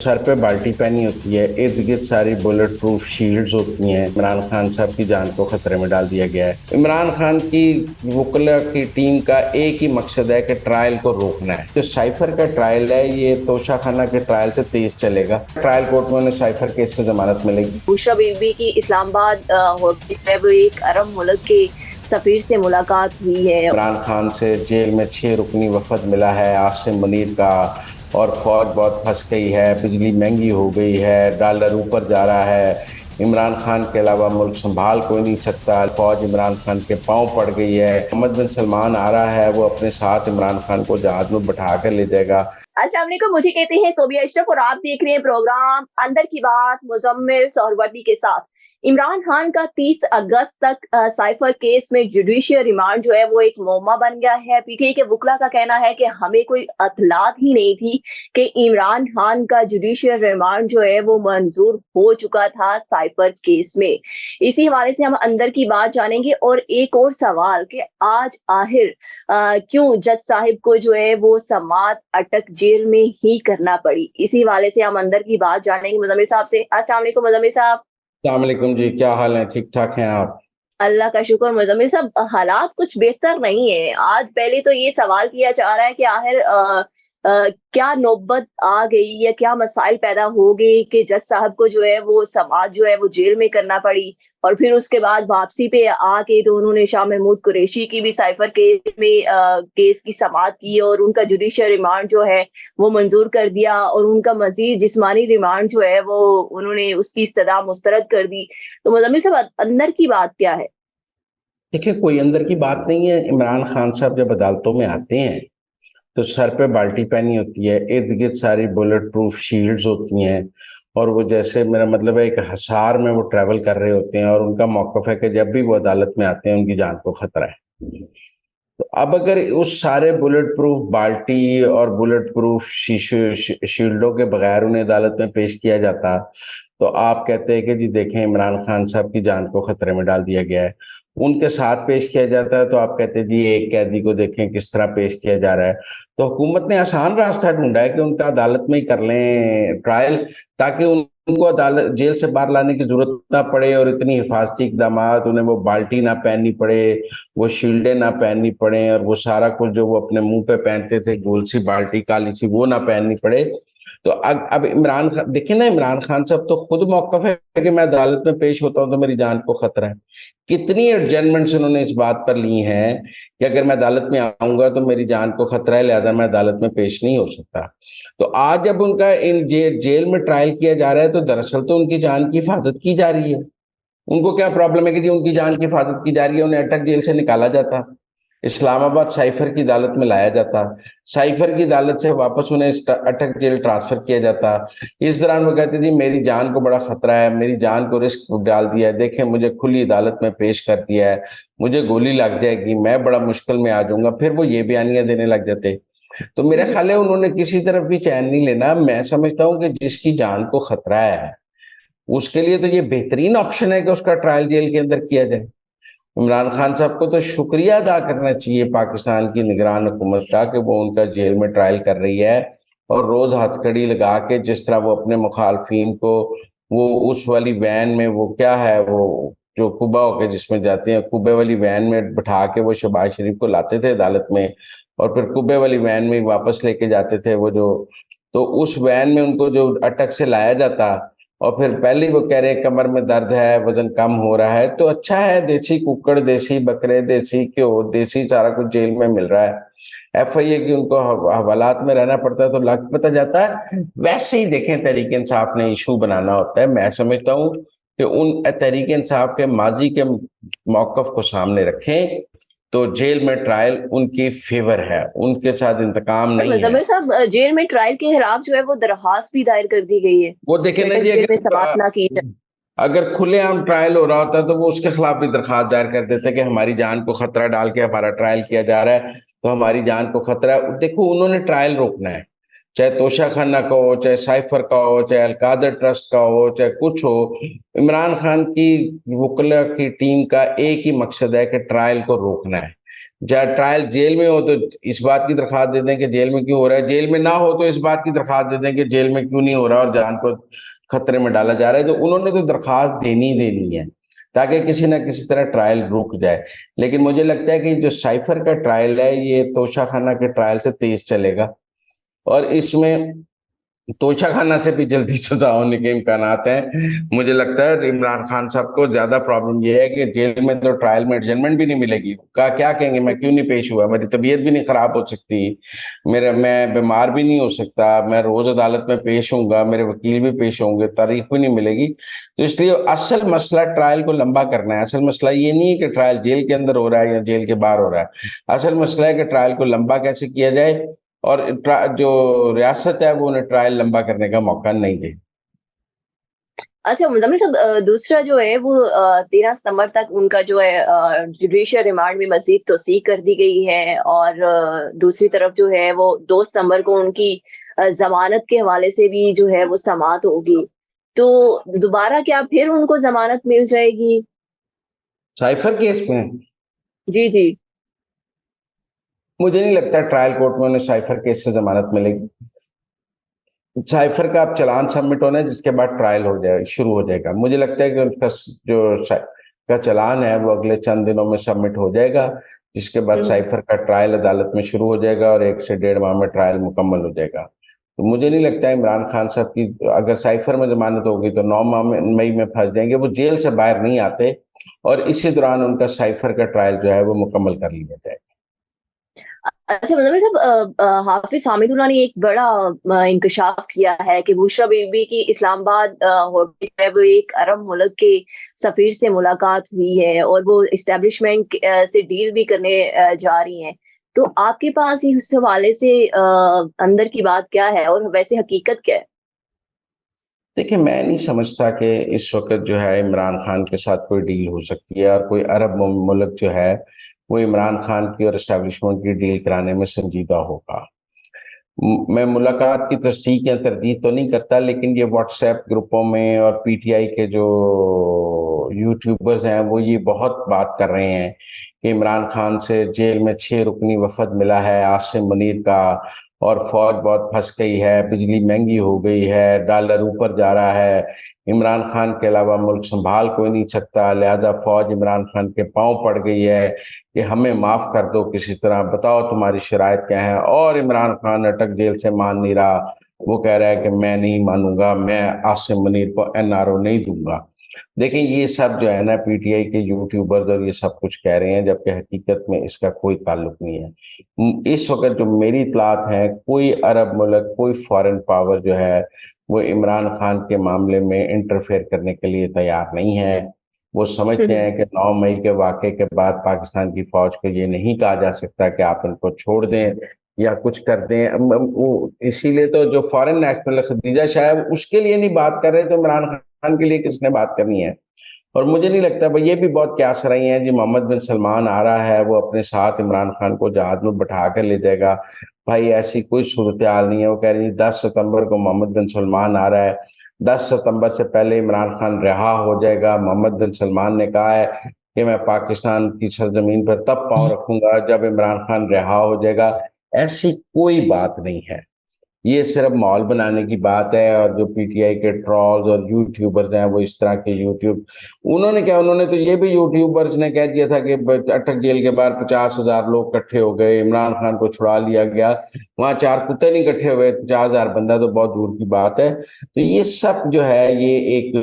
سر پہ بالٹی پہنی ہوتی ہے، ارد گرد ساری بلٹ پروف شیلڈز ہوتی ہیں۔ عمران خان صاحب کی جان کو خطرے میں ڈال دیا گیا ہے۔ عمران خان کی وکلا کی ٹیم کا ایک ہی مقصد ہے کہ ٹرائل کو روکنا ہے۔ جو سائفر کا ٹرائل ہے یہ توشہ خانہ کے ٹرائل سے تیز چلے گا۔ ٹرائل کورٹ میں انہیں سائفر کیس سے ضمانت ملے گی۔ بشرا بی بی کی اسلام آباد ہوٹل وہ ایک عرب ملک کے سفیر سے ملاقات ہوئی ہے۔ عمران خان سے جیل میں 6 رکنی وفد ملا ہے عاصم منیر کا، اور فوج بہت پھنس گئی ہے، بجلی مہنگی ہو گئی ہے، ڈالر اوپر جا رہا ہے، عمران خان کے علاوہ ملک سنبھال کوئی نہیں سکتا، فوج عمران خان کے پاؤں پڑ گئی ہے۔ محمد بن سلمان آ رہا ہے، وہ اپنے ساتھ عمران خان کو جہاز میں بٹھا کر لے جائے گا۔ السلام علیکم، مجھے کہتے ہیں صوبیہ اشرف اور آپ دیکھ رہے ہیں پروگرام اندر کی بات مزمل سہروردی کے ساتھ۔ عمران خان کا 30 اگست تک سائفر کیس میں جوڈیشل ریمانڈ جو ہے وہ ایک معمہ بن گیا ہے۔ پی ٹی آئی کے وکلا کا کہنا ہے کہ ہمیں کوئی اطلاعات ہی نہیں تھی کہ عمران خان کا جوڈیشل ریمانڈ جو ہے وہ منظور ہو چکا تھا سائفر کیس میں۔ اسی حوالے سے ہم اندر کی بات جانیں گے، اور ایک اور سوال کہ آج آخر کیوں جج صاحب کو جو ہے وہ سماعت اٹک جیل میں ہی کرنا پڑی، اسی حوالے سے ہم اندر کی بات جانیں گے مزمل صاحب سے۔ السلام علیکم مزمل صاحب۔ السلام علیکم جی، کیا حال ہے؟ ٹھیک ٹھاک ہیں آپ؟ اللہ کا شکر۔ مزمل صاحب، حالات کچھ بہتر نہیں ہے آج۔ پہلے تو یہ سوال کیا جا رہا ہے کہ آخر کیا نوبت آ گئی یا کیا مسائل پیدا ہو گئی کہ جج صاحب کو جو ہے وہ سماعت جو ہے وہ جیل میں کرنا پڑی، اور پھر اس کے بعد واپسی پہ آ کے تو انہوں نے شاہ محمود قریشی کی بھی سائفر کیس میں کیس کی سماعت کی، اور ان کا جوڈیشل ریمانڈ جو ہے وہ منظور کر دیا، اور ان کا مزید جسمانی ریمانڈ جو ہے وہ انہوں نے اس کی استدعا مسترد کر دی۔ تو مزمل صاحب، اندر کی بات کیا ہے؟ دیکھیں، کوئی اندر کی بات نہیں ہے۔ عمران خان صاحب جب عدالتوں میں آتے ہیں تو سر پہ بالٹی پہنی ہوتی ہے، ارد گرد ساری بلٹ پروف شیلڈز ہوتی ہیں، اور وہ جیسے میرا مطلب ہے ایک حصار میں وہ ٹریول کر رہے ہوتے ہیں، اور ان کا موقف ہے کہ جب بھی وہ عدالت میں آتے ہیں ان کی جان کو خطرہ ہے۔ تو اب اگر اس سارے بلٹ پروف بالٹی اور بلٹ پروف شیلڈوں کے بغیر انہیں عدالت میں پیش کیا جاتا تو آپ کہتے ہیں کہ جی دیکھیں عمران خان صاحب کی جان کو خطرے میں ڈال دیا گیا ہے۔ ان کے ساتھ پیش کیا جاتا ہے تو آپ کہتے ہیں جی ایک قیدی کو دیکھیں کس طرح پیش کیا جا رہا ہے۔ تو حکومت نے آسان راستہ ڈھونڈا ہے کہ ان کا عدالت میں ہی کر لیں ٹرائل، تاکہ ان کو عدالت جیل سے باہر لانے کی ضرورت نہ پڑے، اور اتنی حفاظتی اقدامات انہیں وہ بالٹی نہ پہننی پڑے، وہ شیلڈیں نہ پہننی پڑے، اور وہ سارا کچھ جو وہ اپنے منہ پہ پہنتے تھے گول سی بالٹی کالی سی وہ نہ پہننی پڑے۔ تو اب عمران خان دیکھیں نا، عمران خان صاحب تو خود موقف ہے کہ میں عدالت میں پیش ہوتا ہوں تو میری جان کو خطرہ ہے۔ کتنی ایڈجسٹمنٹس انہوں نے اس بات پر لی ہیں کہ اگر میں عدالت میں آؤں گا تو میری جان کو خطرہ ہے، لہذا میں عدالت میں پیش نہیں ہو سکتا۔ تو آج جب ان کا جیل میں ٹرائل کیا جا رہا ہے تو دراصل تو ان کی جان کی حفاظت کی جا رہی ہے۔ ان کو کیا پرابلم ہے کہ جی ان کی جان کی حفاظت کی جا رہی ہے، انہیں اٹک جیل سے نکالا جاتا، اسلام آباد سائفر کی عدالت میں لایا جاتا، سائفر کی عدالت سے واپس انہیں اٹک جیل ٹرانسفر کیا جاتا۔ اس دوران وہ کہتے جی میری جان کو بڑا خطرہ ہے، میری جان کو رسک ڈال دیا ہے، دیکھیں مجھے کھلی عدالت میں پیش کر دیا ہے، مجھے گولی لگ جائے گی، میں بڑا مشکل میں آ جاؤں گا، پھر وہ یہ بیانیاں دینے لگ جاتے۔ تو میرا خیال ہے انہوں نے کسی طرف بھی چین نہیں لینا۔ میں سمجھتا ہوں کہ جس کی جان کو خطرہ ہے اس کے لیے تو یہ بہترین آپشن ہے کہ اس کا ٹرائل جیل کے اندر کیا جائے۔ عمران خان صاحب کو تو شکریہ ادا کرنا چاہیے پاکستان کی نگران حکومت کا کہ وہ ان کا جیل میں ٹرائل کر رہی ہے، اور روز ہتھ کڑی لگا کے جس طرح وہ اپنے مخالفین کو وہ اس والی وین میں، وہ کیا ہے وہ جو کوبا ہو کے جس میں جاتے ہیں، کوبے والی وین میں بٹھا کے وہ شہباز شریف کو لاتے تھے عدالت میں، اور پھر کوبے والی وین میں واپس لے کے جاتے تھے وہ جو، تو اس وین میں ان کو جو اٹک سے لایا جاتا، اور پھر پہلے وہ کہہ رہے کمر میں درد ہے، وزن کم ہو رہا ہے، تو اچھا ہے دیسی ککڑ، دیسی بکرے، دیسی گھیو، دیسی سارا کچھ جیل میں مل رہا ہے۔ ایف آئی اے کی ان کو حوالات میں رہنا پڑتا ہے تو لگ پتہ جاتا ہے۔ ویسے ہی دیکھیں تحریک انصاف نے ایشو بنانا ہوتا ہے۔ میں سمجھتا ہوں کہ ان تحریک انصاف کے ماضی کے موقف کو سامنے رکھیں تو جیل میں ٹرائل ان کی فیور ہے، ان کے ساتھ انتقام نہیں ہے۔ مزمل صاحب، جیل میں ٹرائل کے خلاف جو ہے وہ درخواست بھی دائر کر دی گئی ہے، وہ دیکھیں نا جی، جیل میں سماعت نہ کی جائے۔ اگر کھلے عام ٹرائل ہو رہا ہوتا تو وہ اس کے خلاف بھی درخواست دائر کر دیتے کہ ہماری جان کو خطرہ ڈال کے ہمارا ٹرائل کیا جا رہا ہے تو ہماری جان کو خطرہ ہے۔ دیکھو انہوں نے ٹرائل روکنا ہے، چاہے توشہ خانہ کا ہو، چاہے سائفر کا ہو، چاہے القادر ٹرسٹ کا ہو، چاہے کچھ ہو، عمران خان کی وکلا کی ٹیم کا ایک ہی مقصد ہے کہ ٹرائل کو روکنا ہے. جب ٹرائل جیل میں ہو تو اس بات کی درخواست دے دیں کہ جیل میں کیوں ہو رہا ہے، جیل میں نہ ہو تو اس بات کی درخواست دے دیں کہ جیل میں کیوں نہیں ہو رہا اور جان کو خطرے میں ڈالا جا رہا ہے. تو انہوں نے تو درخواست دینی ہے تاکہ کسی نہ کسی طرح ٹرائل رک جائے. لیکن مجھے لگتا ہے کہ جو سائفر کا ٹرائل ہے یہ توشہ خانہ کے ٹرائل سے تیز چلے گا، اور اس میں توشہ خانہ سے بھی جلدی سزا ہونے کے امکانات ہیں. مجھے لگتا ہے عمران خان صاحب کو زیادہ پرابلم یہ ہے کہ جیل میں تو ٹرائل میں ایڈجسٹمنٹ بھی نہیں ملے گی. کیا کہیں گے میں کیوں نہیں پیش ہوا، میری طبیعت بھی نہیں خراب ہو سکتی، میں بیمار بھی نہیں ہو سکتا، میں روز عدالت میں پیش ہوں گا، میرے وکیل بھی پیش ہوں گے، تاریخ بھی نہیں ملے گی. تو اس لیے اصل مسئلہ ٹرائل کو لمبا کرنا ہے. اصل مسئلہ یہ نہیں ہے کہ ٹرائل جیل کے اندر ہو رہا ہے یا جیل کے باہر ہو رہا ہے. اصل مسئلہ ہے کہ ٹرائل کو لمبا کیسے کیا جائے، اور جو ریاست ہے وہ انہیں ٹرائل لمبا کرنے کا موقع نہیں دے. اچھا مزمل صاحب، دوسرا جو ہے وہ 13 ستمبر تک ان کا جو ہے جوڈیشل ریمانڈ میں مزید توسیع کر دی گئی ہے، اور دوسری طرف جو ہے وہ 2 ستمبر کو ان کی ضمانت کے حوالے سے بھی جو ہے وہ سماعت ہوگی. تو دوبارہ کیا پھر ان کو ضمانت مل جائے گی؟ سائفر کیس میں جی جی. مجھے نہیں لگتا ٹرائل کورٹ میں انہیں سائفر کیس سے ضمانت ملے گی. سائفر کا اب چلان سبمٹ ہونا ہے جس کے بعد ٹرائل شروع ہو جائے گا. مجھے لگتا ہے کہ ان کا جو چلان ہے وہ اگلے چند دنوں میں سبمٹ ہو جائے گا، جس کے بعد سائفر کا ٹرائل عدالت میں شروع ہو جائے گا اور 1 سے 1.5 ماہ میں ٹرائل مکمل ہو جائے گا. تو مجھے نہیں لگتا ہے عمران خان صاحب کی اگر سائفر میں ضمانت ہوگی تو 9 مئی میں پھنس جائیں گے. وہ جیل سے باہر نہیں آتے اور اسی دوران ان کا سائفر کا ٹرائل جو ہے وہ مکمل کر لیا جائے گا. اچھا مزمل صاحب، حافظ حامد اللہ نے ایک بڑا انکشاف کیا ہے کہ بشرا بی بی کی اسلام آباد ہوٹل جو ہے وہ ایک عرب ملک کے سفیر سے ملاقات ہوئی ہے اور وہ اسٹیبلشمنٹ سے ڈیل بھی کرنے جا رہی ہیں. تو آپ کے پاس اس حوالے سے اندر کی بات کیا ہے اور ویسے حقیقت کیا ہے؟ دیکھیں میں نہیں سمجھتا کہ اس وقت جو ہے عمران خان کے ساتھ کوئی ڈیل ہو سکتی ہے، اور کوئی عرب ملک جو ہے وہ عمران خان کی اور اسٹیبلشمنٹ کی ڈیل کرانے میں سنجیدہ ہوگا. میں ملاقات کی تصدیق یا تردید تو نہیں کرتا، لیکن یہ واٹس ایپ گروپوں میں اور پی ٹی آئی کے جو یوٹیوبرز ہیں وہ یہ بہت بات کر رہے ہیں کہ عمران خان سے جیل میں 6 رکنی وفد ملا ہے عاصم منیر کا، اور فوج بہت پھنس گئی ہے، بجلی مہنگی ہو گئی ہے، ڈالر اوپر جا رہا ہے، عمران خان کے علاوہ ملک سنبھال کوئی نہیں سکتا، لہذا فوج عمران خان کے پاؤں پڑ گئی ہے کہ ہمیں معاف کر دو کسی طرح، بتاؤ تمہاری شرائط کیا ہے. اور عمران خان اٹک جیل سے مان نہیں رہا، وہ کہہ رہا ہے کہ میں نہیں مانوں گا، میں عاصم منیر کو NRO نہیں دوں گا. دیکھیں یہ سب جو ہے نا پی ٹی آئی کے یوٹیوبرز اور یہ سب کچھ کہہ رہے ہیں، جبکہ حقیقت میں اس کا کوئی تعلق نہیں ہے. اس وقت جو میری اطلاعات ہیں کوئی عرب ملک، کوئی فارن پاور جو ہے وہ عمران خان کے معاملے میں انٹرفیئر کرنے کے لیے تیار نہیں ہے. وہ سمجھتے ہیں کہ 9 مئی کے واقعے کے بعد پاکستان کی فوج کو یہ نہیں کہا جا سکتا کہ آپ ان کو چھوڑ دیں یا کچھ کر دیں. اسی لیے تو جو فارن نیشنل خدیجہ شاہ اس کے لیے نہیں بات کر رہے تو عمران خان کے لیے کس نے بات کرنی ہے. اور مجھے نہیں لگتا یہ بھی بہت قیاس رہی ہیں جی محمد بن سلمان آ رہا ہے وہ اپنے ساتھ عمران خان کو جہاز میں بٹھا کر لے جائے گا. بھائی ایسی کوئی صورتحال نہیں ہے. وہ کہہ رہی ہیں 10 ستمبر کو محمد بن سلمان آ رہا ہے، 10 ستمبر سے پہلے عمران خان رہا ہو جائے گا. محمد بن سلمان نے کہا ہے کہ میں پاکستان کی سرزمین پر تب پاؤں رکھوں گا جب عمران خان رہا ہو جائے گا. ایسی کوئی بات نہیں ہے، یہ صرف ماحول بنانے کی بات ہے. اور جو پی ٹی آئی کے ٹرولز اور یوٹیوبرز ہیں وہ اس طرح کے انہوں نے تو یہ بھی یوٹیوبرز نے کہہ دیا تھا کہ اٹک جیل کے باہر 50,000 لوگ اکٹھے ہو گئے، عمران خان کو چھڑا لیا گیا. وہاں 4 کتے نہیں اکٹھے ہوئے، 50,000 بندہ تو بہت دور کی بات ہے. تو یہ سب جو ہے یہ ایک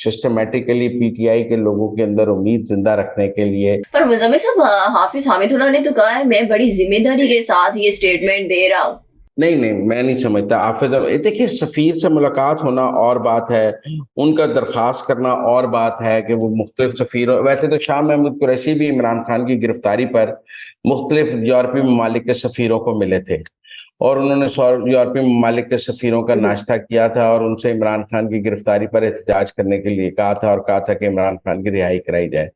سسٹمیٹیکلی پی ٹی آئی کے لوگوں کے اندر امید زندہ رکھنے کے لیے. پر مزمل صاحب، حافظ حامد اللہ نے تو کہا ہے میں بڑی ذمہ داری کے ساتھ یہ اسٹیٹمنٹ دے رہا ہوں. نہیں میں نہیں سمجھتا. حافظ دیکھیے سفیر سے ملاقات ہونا اور بات ہے، ان کا درخواست کرنا اور بات ہے کہ وہ مختلف سفیروں، ویسے تو شاہ محمود قریشی بھی عمران خان کی گرفتاری پر مختلف یورپی ممالک کے سفیروں کو ملے تھے اور انہوں نے یورپی ممالک کے سفیروں کا ناشتہ کیا تھا اور ان سے عمران خان کی گرفتاری پر احتجاج کرنے کے لیے کہا تھا، اور کہا تھا کہ عمران خان کی رہائی کرائی جائے،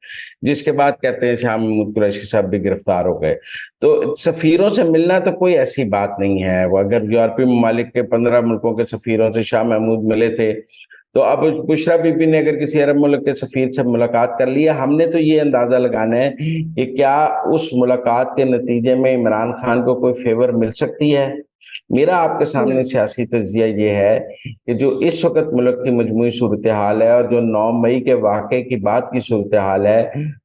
جس کے بعد کہتے ہیں شاہ محمود قریشی صاحب بھی گرفتار ہو گئے۔ تو سفیروں سے ملنا تو کوئی ایسی بات نہیں ہے، وہ اگر یورپی ممالک کے 15 ملکوں کے سفیروں سے شاہ محمود ملے تھے، تو اب بشرا بی بی نے اگر کسی عرب ملک کے سفیر سے ملاقات کر لی ہے، ہم نے تو یہ اندازہ لگانا ہے کہ کیا اس ملاقات کے نتیجے میں عمران خان کو کوئی فیور مل سکتی ہے۔ میرا آپ کے سامنے سیاسی تجزیہ یہ ہے کہ جو اس وقت ملک کی مجموعی صورتحال ہے اور جو 9 مئی کے واقعے کی بعد کی صورتحال ہے،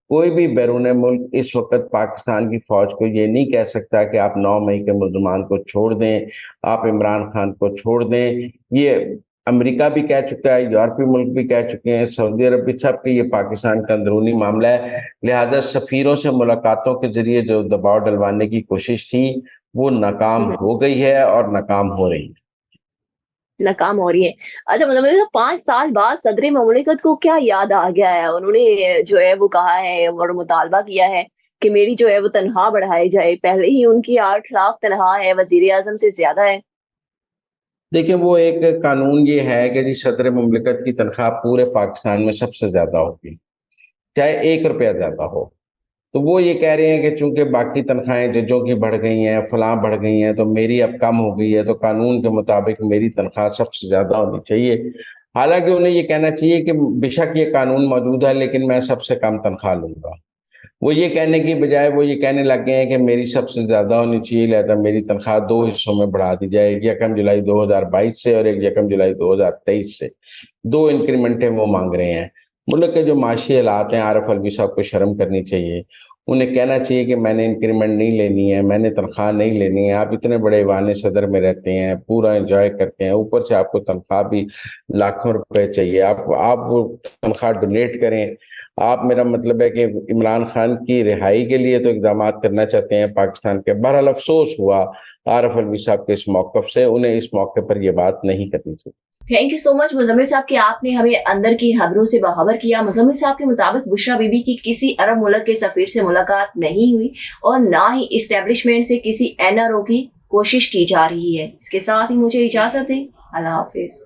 کوئی بھی بیرون ملک اس وقت پاکستان کی فوج کو یہ نہیں کہہ سکتا کہ آپ 9 مئی کے ملزمان کو چھوڑ دیں، آپ عمران خان کو چھوڑ دیں۔ یہ امریکہ بھی کہہ چکا ہے، یورپی ملک بھی کہہ چکے ہیں، سعودی عرب بھی، سب کہ یہ پاکستان کا اندرونی معاملہ ہے، لہذا سفیروں سے ملاقاتوں کے ذریعے جو دباؤ ڈلوانے کی کوشش تھی وہ ناکام ہو گئی ہے اور ناکام ہو رہی ہے۔ ناکام ہو رہی ہے۔ اچھا مزمل صاحب، 5 سال بعد صدر مملکت کو کیا یاد آ گیا ہے؟ انہوں نے جو ہے وہ کہا ہے اور مطالبہ کیا ہے کہ میری جو ہے وہ تنخواہ بڑھائی جائے، پہلے ہی ان کی 8 لاکھ تنخواہ ہے، وزیر اعظم سے زیادہ ہے۔ دیکھیں، وہ ایک قانون یہ ہے کہ جی صدر مملکت کی تنخواہ پورے پاکستان میں سب سے زیادہ ہوگی، چاہے 1 روپیہ زیادہ ہو۔ تو وہ یہ کہہ رہے ہیں کہ چونکہ باقی تنخواہیں ججوں کی بڑھ گئی ہیں، فلاں بڑھ گئی ہیں، تو میری اب کم ہو گئی ہے، تو قانون کے مطابق میری تنخواہ سب سے زیادہ ہونی چاہیے۔ حالانکہ انہیں یہ کہنا چاہیے کہ بے شک یہ قانون موجود ہے لیکن میں سب سے کم تنخواہ لوں گا۔ وہ یہ کہنے کی بجائے وہ یہ کہنے لگ گئے ہیں کہ میری سب سے زیادہ ہونی چاہیے، لہذا میری تنخواہ 2 حصوں میں بڑھا دی جائے، ایک 1 جولائی 2022 سے اور ایک 1 جولائی 2023 سے۔ 2 انکریمنٹیں وہ مانگ رہے ہیں۔ ملک کے جو معاشی حالات ہیں، عارف الوی صاحب کو شرم کرنی چاہیے، انہیں کہنا چاہیے کہ میں نے انکریمنٹ نہیں لینی ہے، میں نے تنخواہ نہیں لینی ہے۔ آپ اتنے بڑے ایوان صدر میں رہتے ہیں، پورا انجوائے کرتے ہیں، اوپر سے آپ کو تنخواہ بھی لاکھوں روپے چاہیے، آپ وہ تنخواہ ڈونیٹ کریں۔ آپ، میرا مطلب ہے کہ عمران خان کی رہائی کے لیے تو اقدامات کرنا چاہتے ہیں پاکستان کے۔ بہرحال افسوس ہوا عارف الوی صاحب کے اس موقف سے، انہیں اس موقع پر یہ بات نہیں کرنی چاہیے۔ تھینک یو سو مچ مزمل صاحب کہ آپ نے ہمیں اندر کی خبروں سے باخبر کیا۔ مزمل صاحب کے مطابق بشرا بی بی کی کسی عرب ملک کے سفیر سے ملاقات نہیں ہوئی اور نہ ہی اسٹیبلشمنٹ سے کسی NRO کی کوشش کی جا رہی ہے۔ اس کے ساتھ ہی مجھے اجازت دیں، اللہ حافظ۔